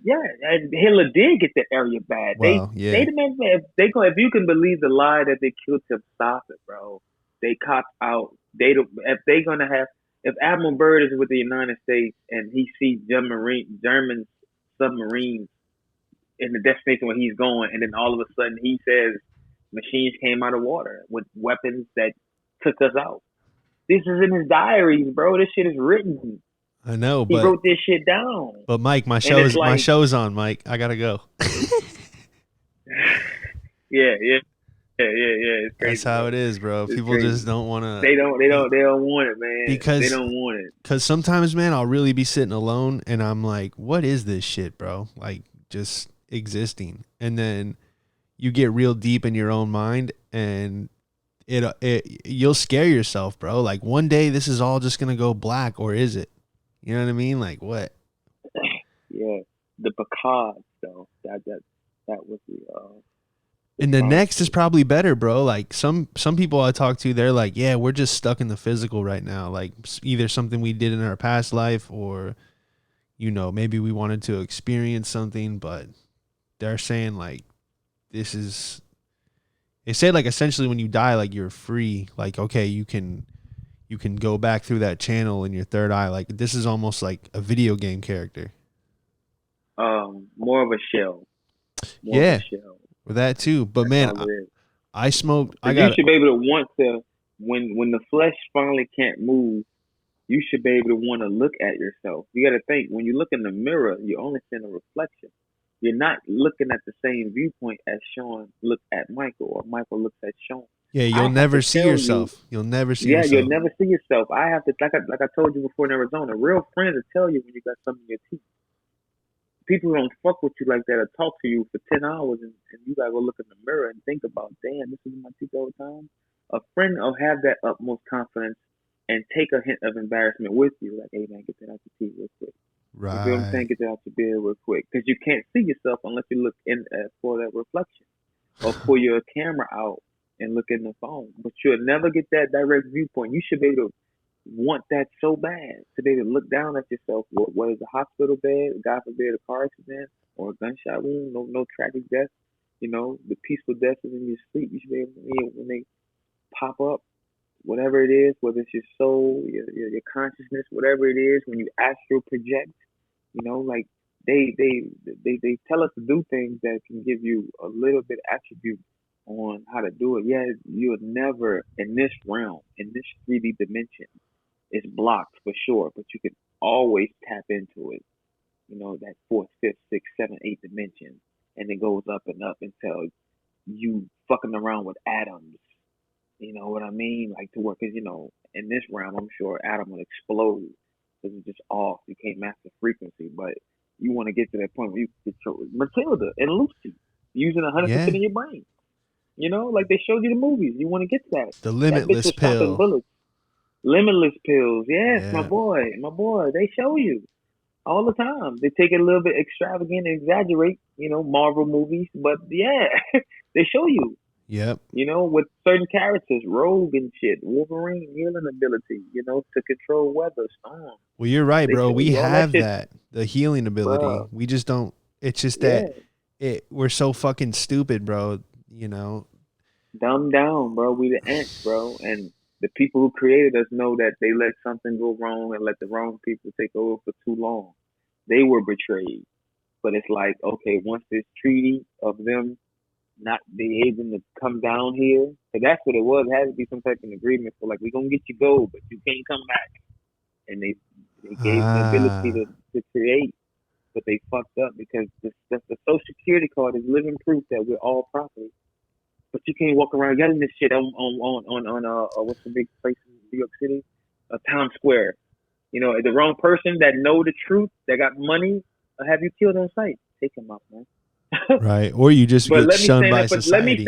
Yeah, and Hitler did get the area bad. Wow, if you can believe the lie that they killed Tim Stoffel, bro, they copped out. If Admiral Byrd is with the United States and he sees German submarines in the destination where he's going, and then all of a sudden he says machines came out of water with weapons that took us out. This is in his diaries, bro. This shit is written. I know, He but wrote this shit down. Mike, my And it's like, show's on, Mike. I gotta go. yeah, yeah, yeah. It's That's crazy, how bro. it is, bro. It's People just crazy. don't want to. They don't want it, man. They Because don't want it. sometimes, man, I'll really be sitting alone and I'm like, what is this shit, bro? Like, just existing. And then you get real deep in your own mind and you'll scare yourself, bro. Like, one day this is all just going to go black, or is it? You know what I mean? Like, what? Yeah, the Picard though. That was the And the song. next is probably better, bro. Like some people I talk to, they're like, yeah, we're just stuck in the physical right now. Like either something we did in our past life, or maybe we wanted to experience something, but they're saying like this is. They say like essentially when you die, like you're free. Like okay, you can go back through that channel in your third eye. Like this is almost like a video game character. More of a shell. More of a Yeah, shell. with that too. But That's man, all it is. I smoked. I Because you got should be able to want to when the flesh finally can't move. You should be able to want to look at yourself. You got to think when you look in the mirror, you're only seeing a reflection. You're not looking at the same viewpoint as Sean looked at Michael, or Michael looks at Sean. Yeah, I you'll have to never see tell you, yourself. You'll never see yeah, you'll yourself. never see yourself. I have to, like I told you before in Arizona, real friends will tell you when you got something in your teeth. People don't fuck with you like that or talk to you for 10 hours and you gotta go look in the mirror and think about, damn, this is my teeth all the time. A friend will have that utmost confidence and take a hint of embarrassment with you, like, hey man, get that out your teeth real quick. You feel what I'm saying? Right. Get that out your beard real quick. Because you can't see yourself unless you look in for that reflection. Or pull your camera out and look in the phone. But you'll never get that direct viewpoint. You should be able to want that so bad to be able to look down at yourself. What is a hospital bed, God forbid, a car accident or a gunshot wound, no tragic death. The peaceful death is in your sleep. You should be able to, when they pop up, whatever it is, whether it's your soul, your consciousness, whatever it is, when you astral project, like they tell us to do things that can give you a little bit attribute on how to do it. Yeah, you'll never in this realm, in this 3D dimension, it's blocked for sure, but you can always tap into it. That fourth, fifth, sixth, seventh, eighth dimension, and it goes up and up until you fucking around with atoms. You know what I mean? Like to work, because in this realm, I'm sure atom will explode because it's just off. You can't match the frequency, but you want to get to that point where you control Matilda and Lucy using 100% Yeah. of your brain. Like they showed you the movies. You want to get to that. The That bitch limitless was stopping pill. bullets. Limitless pills. Yes, my Yeah. boy. My boy. They show you all the time. They take it a little bit extravagant and exaggerate, Marvel movies, but yeah, they show you. Yep. With certain characters, Rogue and shit, Wolverine healing ability, to control weather, storm. Well, you're right, They bro. show We you all that have shit, that, the healing ability. bro. We just don't. It's just Yeah, that we're so fucking stupid, bro. dumb down, bro. We the ants, bro. And the people who created us know that they let something go wrong and let the wrong people take over for too long. They were betrayed. But it's like, okay, once this treaty of them not being able to come down here, because that's what it was. It had to be some type of agreement for like, we're gonna get you gold, but you can't come back. And they gave them the ability Ah. to create, but they fucked up because the social security card is living proof that we're all property. But you can't walk around yelling this shit on what's the big place in New York City? Times Square. The wrong person that know the truth, that got money, have you killed on sight. Take him out, man. Right. Or you just But get let me shunned stand by up. But let me society.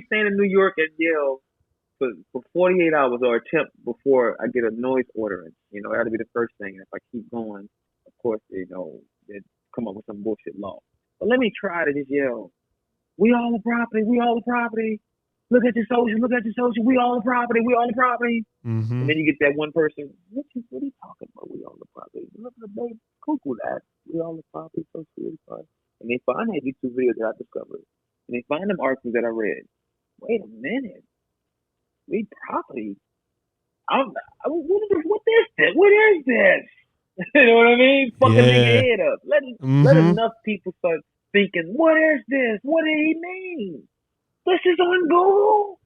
stand in New York and yell for 48 hours or attempt before I get a noise ordinance. That'll be the first thing. And if I keep going, of course, they come up with some bullshit law. But let me try to just yell, "We all the property. We all the property. Look at your soldiers. Look at your soldiers. We all the property. We all the property." And Mm-hmm. then you get that one person, what are you talking about? We all the property. Look at the baby. Google that. We all the property. So serious. And they find that YouTube video that I discovered. And they find them articles that I read. Wait a minute. We property. What is this? What is this? You know what I mean? Fucking nigga Yeah. head up. Let Mm-hmm. enough people start thinking, what is this? What did he mean? This is on Google?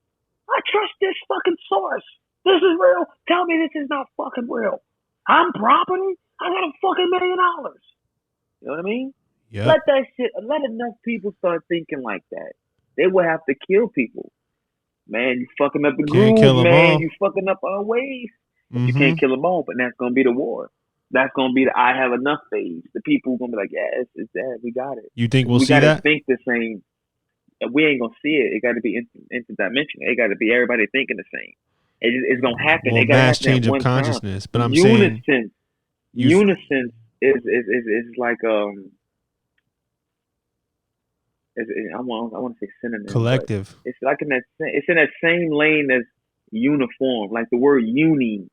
I trust this fucking source. This is real. Tell me this is not fucking real. I'm property. I got a fucking $1 million. You know what I mean? Yep. Let that shit. Let enough people start thinking like that. They will have to kill people. Man, you fucking up the Can't groove, kill them man. all. You fucking up our ways. But you Mm-hmm. can't kill them all. But that's gonna be the war. That's gonna be the I have enough phase. The people who gonna be like, yeah, it's that. We got it. You think we'll We see gotta that? think the same. We ain't gonna see it. It got to be interdimensional. It got to be everybody thinking the same. It's gonna happen. Well, It gotta mass happen at change of one time. consciousness. But I'm saying Unison. you Unison is like I want to say synonym, but collective. it's like it's in that same lane as uniform. Like the word uni.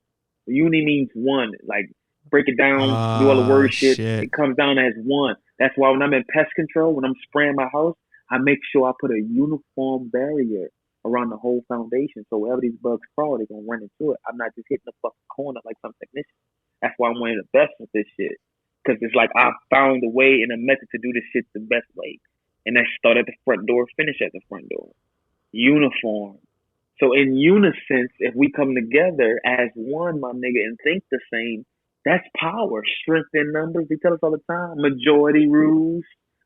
Uni means one. Like break it down, do all the Ah, word shit. shit. It comes down as one. That's why when I'm in pest control, when I'm spraying my house, I make sure I put a uniform barrier around the whole foundation. So wherever these bugs crawl, they're gonna run into it. I'm not just hitting the fucking corner like some technician. That's why I'm one of the best with this shit. Cause it's like I found a way and a method to do this shit the best way. And that start at the front door, finish at the front door. Uniform. So in unison, if we come together as one, my nigga, and think the same, that's power. Strength in numbers. They tell us all the time. Majority rules.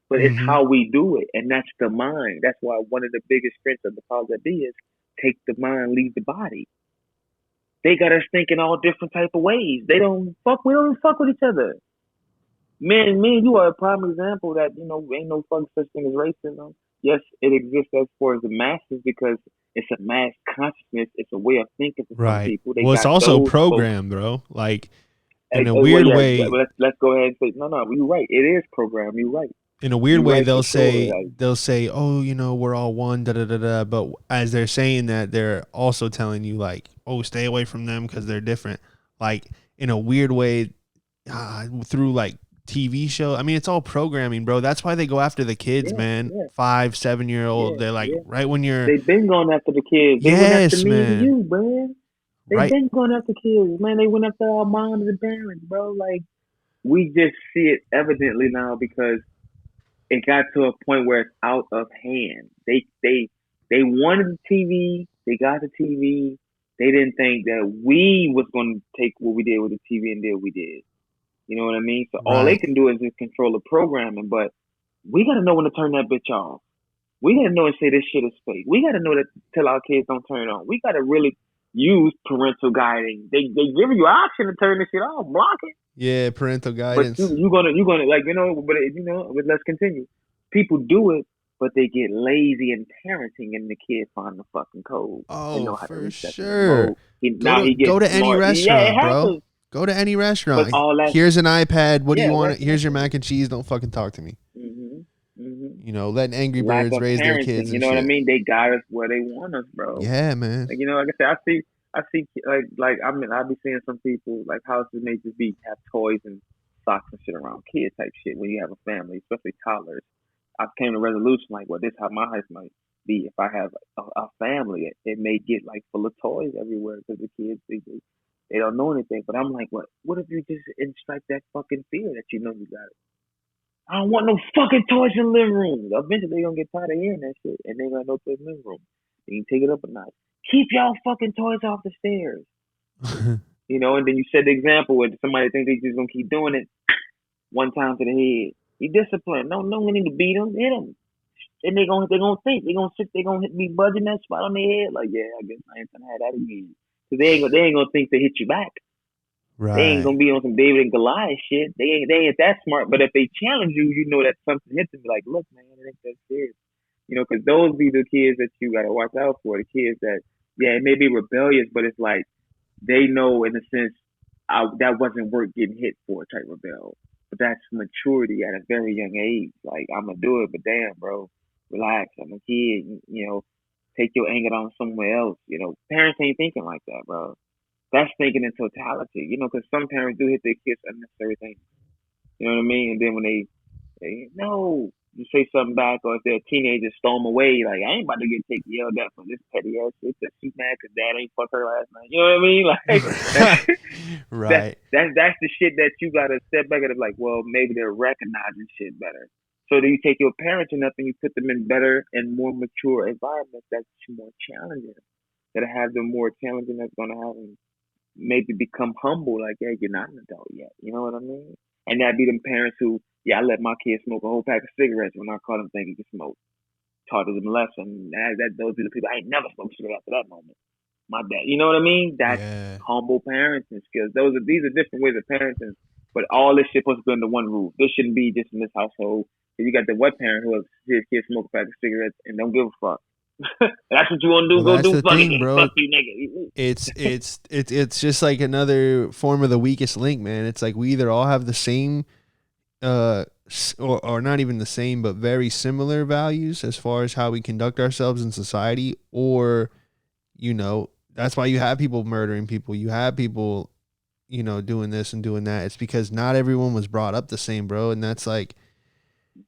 But it's Mm-hmm. how we do it. And that's the mind. That's why one of the biggest strengths of the powers that be is take the mind, leave the body. They got us thinking all different type of ways. We don't even fuck with each other. Me and you are a prime example that, ain't no fucking such thing as racism. Yes, it exists as far as the masses because it's a mass consciousness. It's a way of thinking for some Right. people. They Well, it's got also those folks. programmed, bro. Like in a Well, weird yeah, way, let's go ahead and say, no, you're right. It is programmed. You're right. in a weird You're way, right for they'll sure. say Like, oh, we're all one, da da da da. But as they're saying that, they're also telling you like, oh, stay away from them because they're different. Like in a weird way, through like TV show. I mean, it's all programming, bro. That's why they go after the kids, yeah, man. yeah, 5, 7 year old. yeah, They're like yeah. right when you're They've been going after the kids. They went after yes, me and man. you, man. They've Right. been going after kids, man. They went after our moms and parents, bro. Like, we just see it evidently now because it got to a point where it's out of hand. They wanted the TV. They got the TV. They didn't think that we was going to take what we did with the TV and did what we did. You know what I mean? So all they Right. can do is just control the programming. But we got to know when to turn that bitch off. We got to know and say this shit is fake. We got to know that tell our kids don't turn it on. We got to really use parental guiding. They give you an option to turn this shit off, block it. Yeah, parental But guidance. you're gonna like but let's continue. People do it, but they get lazy in parenting, and the kid find the fucking code and Oh, know how to for reset the sure. remote. Now he Go gets to any smart. Yeah, it restaurant, bro. happens. Go to any But restaurant. all that, Here's an iPad. What do you yeah, want? Here's your restaurant. mac and cheese. Don't fucking talk to me. Letting Angry Lack Birds of raise their parenting. kids You and know what I shit. mean? They got us where they want us, bro. Yeah, man. Like like I said, I see I be seeing some people like houses may just have toys and socks and shit around kid type shit when you have a family, especially toddlers. I came to a resolution like, well, this is how my house might be if I have a family. It may get like full of toys everywhere because the kids they don't know anything. But I'm like, what if you just instruct that fucking fear that you know you got it? I don't want no fucking toys in the living room. Eventually they gonna get tired of hearing that shit and they gonna go to the living room. You can take it up a notch. Keep y'all fucking toys off the stairs. And then you set the example where somebody thinks they just gonna keep doing it one time to the head. You discipline. No one need to beat them, hit them. And they gonna think. They gonna be buzzing that spot on their head. Like, yeah, I guess I ain't gonna have that again. Cause they ain't gonna think to hit you back. They ain't Right. gonna be on some David and Goliath shit. They ain't that smart. But if they challenge you, you know that something hits them. Like, look, man, it ain't that serious. Because those be the kids that you gotta watch out for. The kids that, yeah, it may be rebellious, but it's like they know in a sense that wasn't worth getting hit for type rebel. But that's maturity at a very young age. Like, I'm gonna do it, but damn, bro, relax. I'm a kid. Take your anger on somewhere else. Parents ain't thinking like that, bro. That's thinking in totality. Because some parents do hit their kids unnecessary things. You know what I mean? And then when they no, you say something back, or if they're a teenager, storm away. Like, I ain't about to get yelled at for this petty ass shit. That she's mad because dad ain't fuck her last night. You know what I mean? Like, Right. that's the shit that you gotta step back and be like, well, maybe they're recognizing shit better. So do you take your parents enough and you put them in better and more mature environments that's more challenging, that have them more challenging, that's gonna have them maybe become humble. Like, yeah, you're not an adult yet. You know what I mean? And that'd be them parents who, yeah, I let my kids smoke a whole pack of cigarettes when I caught them thinking he could smoke. Taught them a lesson. Those are the people I ain't never smoked cigarette after that moment. My dad, you know what I mean? That's Yeah. humble parenting skills. These are different ways of parenting, but all this shit supposed to be under one roof. This shouldn't be just in this household. You got the wet parent who his kids smoke a pack of cigarettes and don't give a fuck. That's what you want to do. Well, Go that's do the fucking thing, bro. fuck you, nigga. It's just like another form of the weakest link, man. It's like we either all have the same, or not even the same, but very similar values as far as how we conduct ourselves in society, or, you know, that's why you have people murdering people. You have people, you know, doing this and doing that. It's because not everyone was brought up the same, bro. And that's like,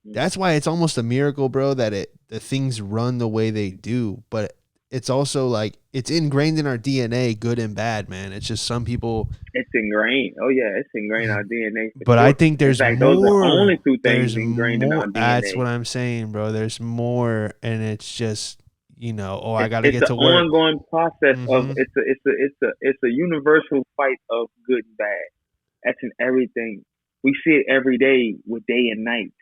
that's why it's almost a miracle, bro, that the things run the way they do. But it's also like it's ingrained in our DNA, good and bad, man. It's just some people. It's ingrained. Oh yeah, it's ingrained in our DNA. For But sure. I think there's in fact, more. those are only two things There's ingrained in our more. That's DNA. what I'm saying, bro. There's more, and it's just, you know, oh, I got to It's get an to work. ongoing process of Mm-hmm. it's a universal fight of good and bad. That's in everything. We see it every day with day and night.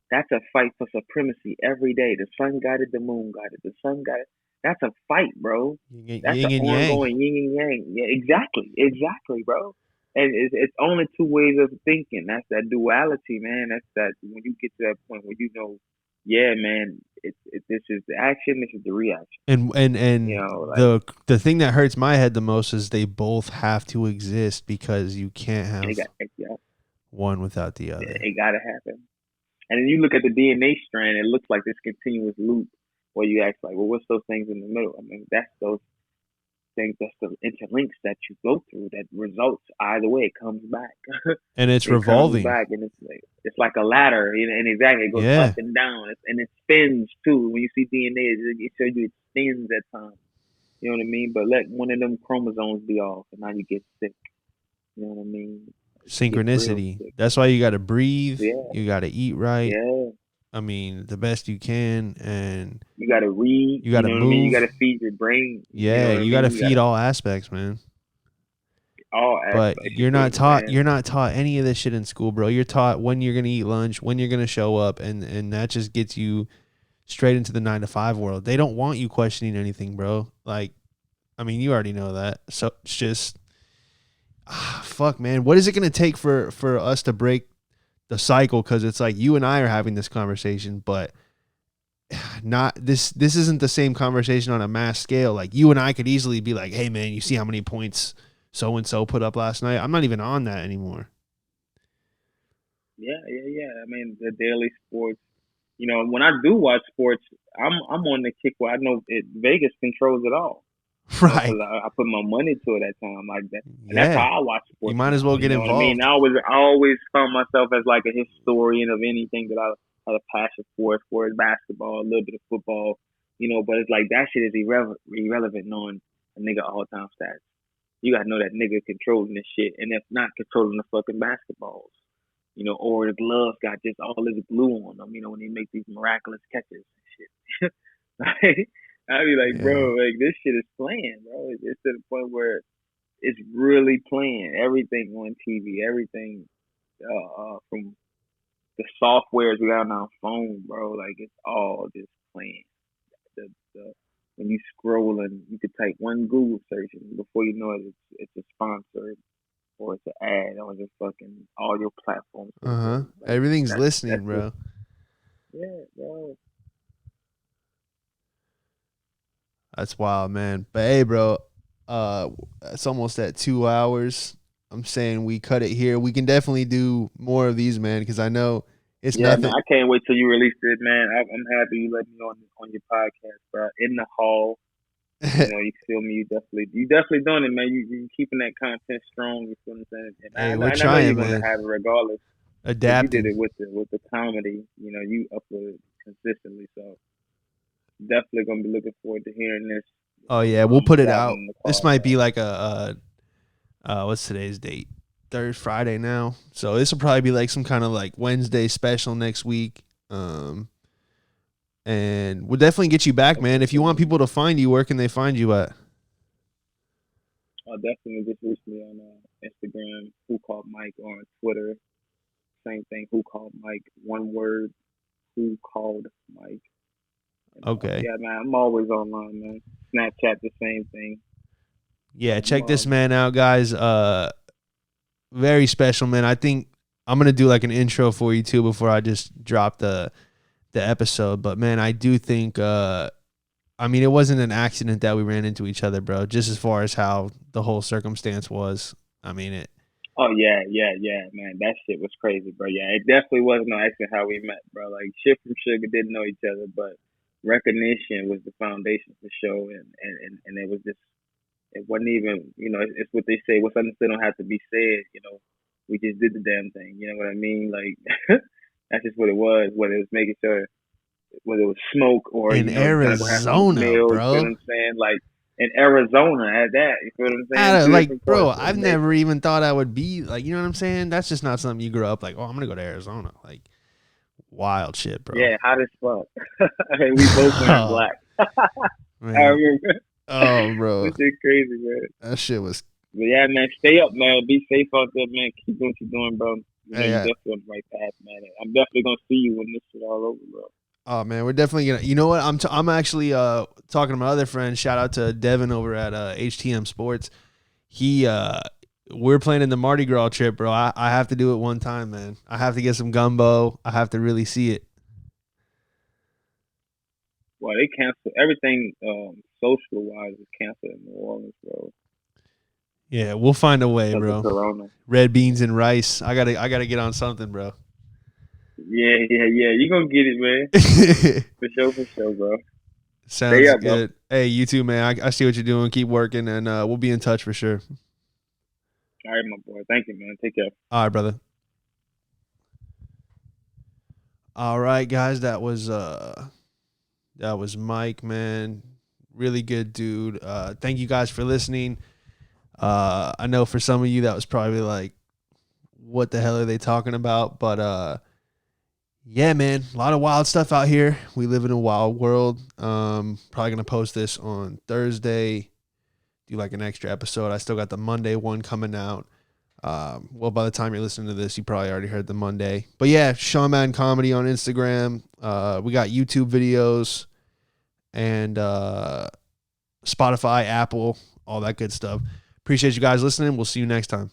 That's a fight for supremacy every day. The sun got it, the moon got it, the sun got it. That's a fight, bro. That's Yin an and yang. ongoing yin and yang. Yeah, exactly, bro. And it's only two ways of thinking. That's that duality, man. That's that when you get to that point where you know, yeah, man, this is the action, this is the reaction. And You know, like the thing that hurts my head the most is they both have to exist because you can't have one without the other. It gotta happen. And then you look at the DNA strand, it looks like this continuous loop where you ask like, well, what's those things in the middle? I mean, that's those things, that's the interlinks that you go through that results either way. It comes back. And it's it revolving. Comes back, and it's like a ladder, and exactly, it goes up and down, and it spins too. When you see DNA, it shows you it spins at times. You know what I mean? But let one of them chromosomes be off, and now you get sick. You know what I mean? Synchronicity. That's why you got to breathe. Yeah. You got to eat right. Yeah. I mean, the best you can, and you got to read. You got to move. I mean? You got to feed your brain. Yeah, you got to feed all aspects, man. All aspects. But you're not taught. Man. You're not taught any of this shit in school, bro. You're taught when you're gonna eat lunch, when you're gonna show up, and that just gets you straight into the 9-to-5 world. They don't want you questioning anything, bro. Like, I mean, you already know that. So it's just, fuck, man. What is it gonna take for us to break the cycle? Because it's like you and I are having this conversation, but not this isn't the same conversation on a mass scale. Like you and I could easily be like, hey man, you see how many points so and so put up last night? I'm not even on that anymore. Yeah. I mean, the daily sports, you know, when I do watch sports, I'm on the kick where I know Vegas controls it all. Right. You know, I put my money to it at time like that. And that's how I watch sports. You might as well get involved. I mean, I always found myself as like a historian of anything that I had a passion for basketball, a little bit of football, you know, but it's like that shit is irrelevant knowing a nigga all-time stats. You gotta know that nigga controlling this shit, and if not controlling the fucking basketballs, you know, or the gloves got just all this glue on them, you know, when they make these miraculous catches and shit. Like, I'd be like, bro, like this shit is playing, bro. It's to the point where it's really playing. Everything on TV, everything from the softwares we got on our phone, bro. Like it's all just playing. When you scroll and you could type one Google search and before you know it, it's a sponsor or it's an ad on your fucking audio platform. Like, everything's listening, bro. Yeah, bro. That's wild, man. But hey, bro, it's almost at 2 hours. I'm saying we cut it here. We can definitely do more of these, man, because I know it's nothing. Man, I can't wait till you release it, man. I'm happy you let me on your podcast, bro. In the hall, you know, you feel me? You definitely doing it, man. You keeping that content strong. You feel what I'm saying? And we're trying, I know you're man. Gonna have it regardless. Adapting. You did it with the comedy. You know, you upload it consistently, so definitely gonna be looking forward to hearing this. Oh yeah, we'll put it out. This might be like a what's today's date? Third Friday now, so this will probably be like some kind of like Wednesday special next week. And we'll definitely get you back, man. If you want people to find you, where can they find you at? Definitely just reach me on Instagram. Who called Mike, or on Twitter? Same thing. Who called Mike? One word. Who called Mike? And, Okay. yeah, man. I'm always online, man. Snapchat, the same thing. Yeah, So check this man out, guys. Very special, man. I think I'm gonna do like an intro for you too before I just drop the episode. But man, I do think I mean, it wasn't an accident that we ran into each other, bro. Just as far as how the whole circumstance was. I mean it. Oh yeah, man. That shit was crazy, bro. Yeah, it definitely wasn't no accident how we met, bro. Like shit from Sugar didn't know each other, but recognition was the foundation for sure, and it was just, it wasn't even, it's what they say. What's understood don't have to be said. We just did the damn thing. You know what I mean? Like that's just what it was. Whether it was making sure, whether it was smoke or In you gotta go have some Arizona, meal. You feel what bro. I'm saying? Like in Arizona at that. You feel what I'm saying? Two Like, different bro, parts of I've the never nation. even thought I would be like, you know what I'm saying? That's just not something you grow up like, oh, I'm gonna go to Arizona. Like, wild shit, bro. Yeah, hot as fuck. We both wearing Oh, black. I man. remember. Oh, bro. This shit crazy, man. That shit was. But yeah, man, stay up, man. Be safe out there, man. Keep doing what you're doing, bro. You Hey, definitely on the right path, man. I'm definitely gonna see you when this shit all over, bro. oh man, we're definitely gonna. You know what? I'm actually talking to my other friend. Shout out to Devin over at HTM Sports. He we're planning the Mardi Gras trip, bro. I have to do it one time, man. I have to get some gumbo. I have to really see it. Well, they canceled everything. Social wise is canceled in New Orleans, bro. Yeah, we'll find a way, Because of bro. Corona. Red beans and rice. I gotta get on something, bro. Yeah. You gonna get it, man. For sure, bro. Stay Sounds up, bro. good. Hey, you too, man. I see what you're doing. Keep working, and we'll be in touch for sure. All right, my boy. Thank you, man. Take care. All right, brother. All right, guys. That was Mike, man. Really good dude. Thank you guys for listening. I know for some of you that was probably like, what the hell are they talking about? But yeah, man, a lot of wild stuff out here. We live in a wild world. Probably gonna post this on Thursday. Do like an extra episode. I still got the Monday one coming out. Well, by the time you're listening to this, you probably already heard the Monday. But yeah, Sean Madden Comedy on Instagram. We got YouTube videos and Spotify, Apple, all that good stuff. Appreciate you guys listening. We'll see you next time.